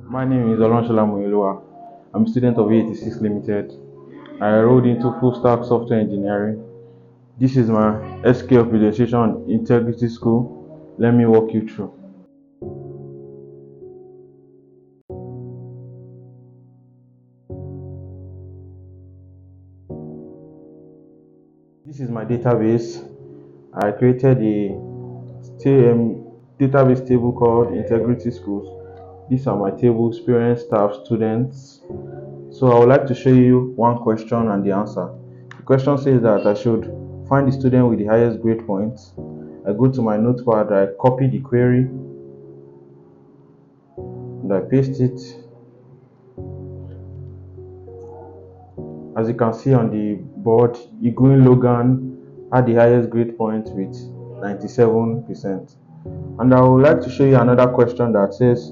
My name is Olorunsola Moyinoluwa. I'm a student of 86 Limited. I enrolled into full stack software engineering. This is my SQL presentation on integrity school. Let me walk you through. This is my database. I created a database table called integrity schools. These are my tables: parents, staff, students. So I would like to show you one question and the answer. The question says that I should find the student with the highest grade points. I go to my notepad, I copy the query, and I paste it. As you can see on the board, Iguin Logan had the highest grade point with 97%. And I would like to show you another question that says,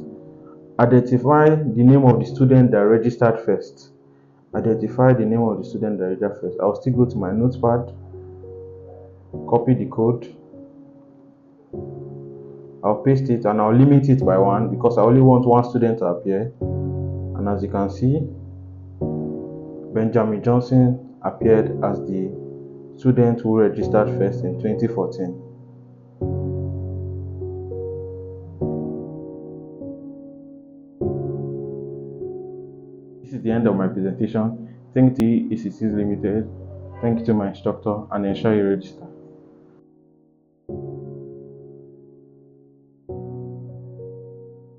identify the name of the student that registered first. Identify the name of the student that registered first. I'll still go to my notepad, copy the code, I'll paste it, and I'll limit it by 1 because I only want one student to appear. And as you can see, Benjamin Johnson appeared as the student who registered first in 2014. This is the end of my presentation. Thank you to ECCs Limited. Thank you to my instructor, and ensure you register.